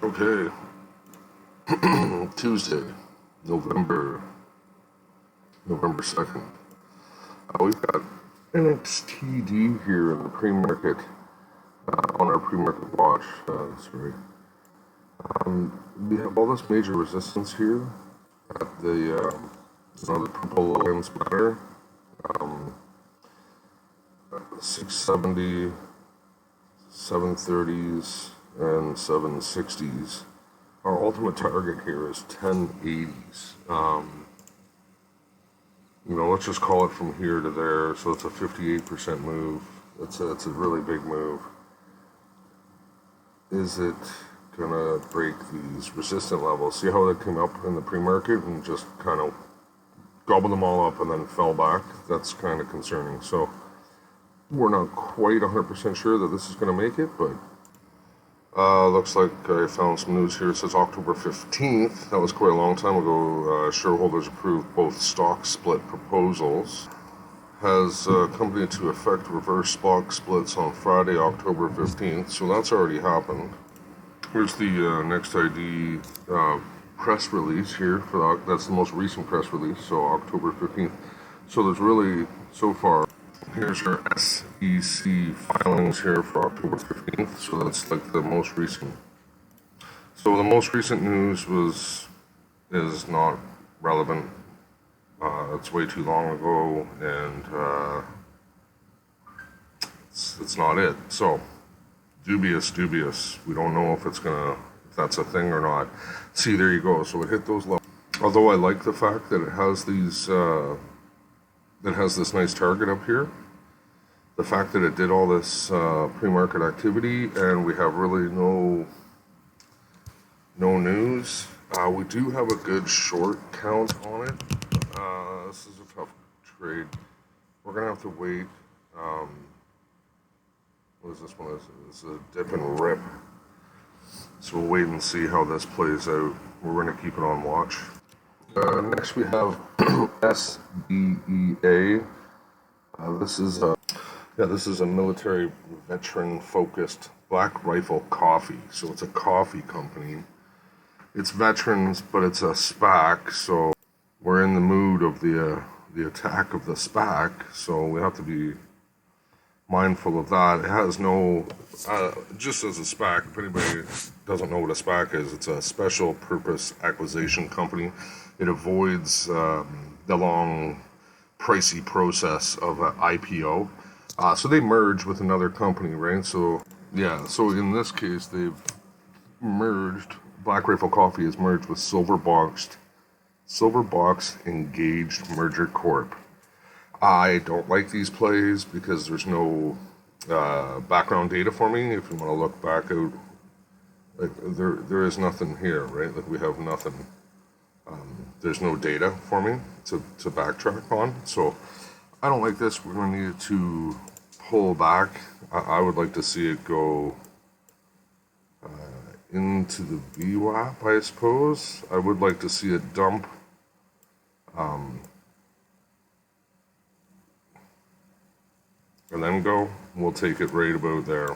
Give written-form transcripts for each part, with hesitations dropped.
Okay, Tuesday, November 2nd. We've got NXTD here in the pre-market, on our pre-market watch. We have all this major resistance here at the purple lines matter, 670, 730s, and 760s. Our ultimate target here is 1080s. Let's just call it from here to there. So it's a 58% move. It's a really big move. Is it gonna break these resistant levels? See how they came up in the pre-market and just kind of gobbled them all up and then fell back? That's kind of concerning. So we're not quite 100% sure that this is going to make it, but looks like I found some news here. It says October 15th. That was quite a long time ago. Shareholders approved both stock split proposals. Has company to effect reverse stock splits on Friday, October 15th. So that's already happened. Here's the NXTD press release here. That's the most recent press release, so October 15th. So there's really, so far, here's our SEC filings here for October 15th. So that's like the most recent. So the most recent news is not relevant. It's way too long ago, and it's not it. So dubious. We don't know if that's a thing or not. See, there you go. So it hit those levels. Although I like the fact that it has this nice target up here. The fact that it did all this pre-market activity and we have really no news. We do have a good short count on it. This is a tough trade. We're gonna have to wait. What is this one? This is a dip and rip. So we'll wait and see how this plays out. We're gonna keep it on watch. Next we have SBEA. This is a military veteran-focused Black Rifle Coffee. So it's a coffee company. It's veterans, but it's a SPAC. So we're in the mood of the attack of the SPAC. So we have to be mindful of that. It has no, just as a SPAC, if anybody doesn't know what a SPAC is, it's a special purpose acquisition company. It avoids the long, pricey process of an IPO. So they merge with another company, right? So in this case, they've merged, Black Rifle Coffee has merged with Silverbox Engaged Merger Corp. I don't like these plays because there's no background data for me. If you want to look back out, like there is nothing here, right? Like we have nothing. There's no data for me to backtrack on. So I don't like this. We're going to need to pull back. I would like to see it go into the VWAP, I suppose. I would like to see it dump. And then go. We'll take it right about there.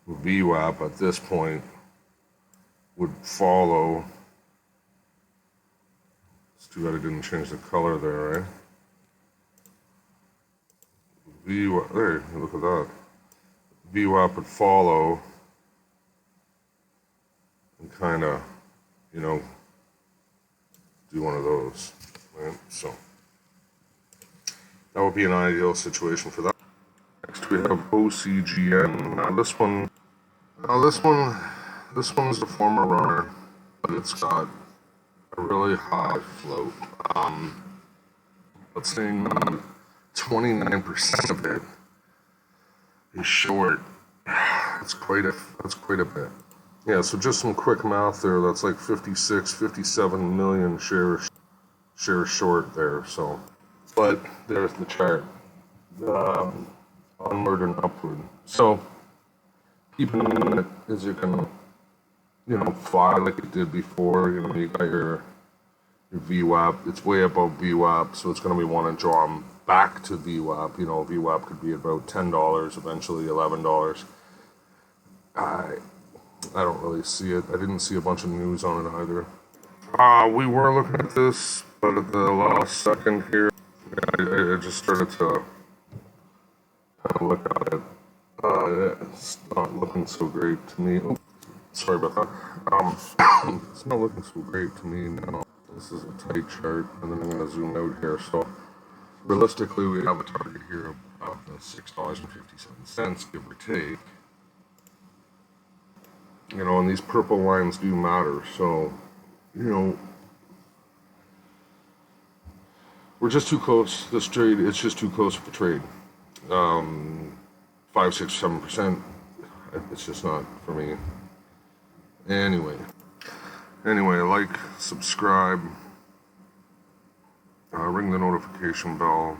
VWAP at this point would follow. It's too bad I didn't change the color there, right? VWAP, there, look at that. VWAP would follow and kind of, do one of those, right? So that would be an ideal situation for that. Next we have OCGN. Now this one is a former runner, but it's got a really high float. Let's say 29% of it is short. That's quite a bit. Yeah, so just some quick math there. That's like 57 million shares short there. So, but there's the chart, onward and upward. So keeping in mind, is it gonna, fly like it did before? You got your VWAP. It's way above VWAP, so it's gonna be wanting to draw them back to VWAP. VWAP could be about $10, eventually $11. I don't really see it. I didn't see a bunch of news on it either. We were looking at this, but at the last second here, I just started to kind of look at it. It's not looking so great to me. Oh, sorry about that. It's not looking so great to me now. This is a tight chart, and then I'm going to zoom out here. So realistically, we have a target here of about $6.57, give or take. You know, and these purple lines do matter. So, you know, we're just too close. This trade, it's just too close for trade. 5, 6, 7%. It's just not for me. Anyway, like, subscribe, ring the notification bell.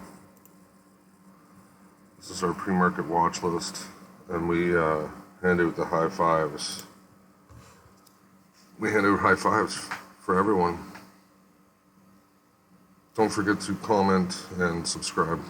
This is our pre-market watch list, and we hand out the high fives. We hand out high fives for everyone. Don't forget to comment and subscribe.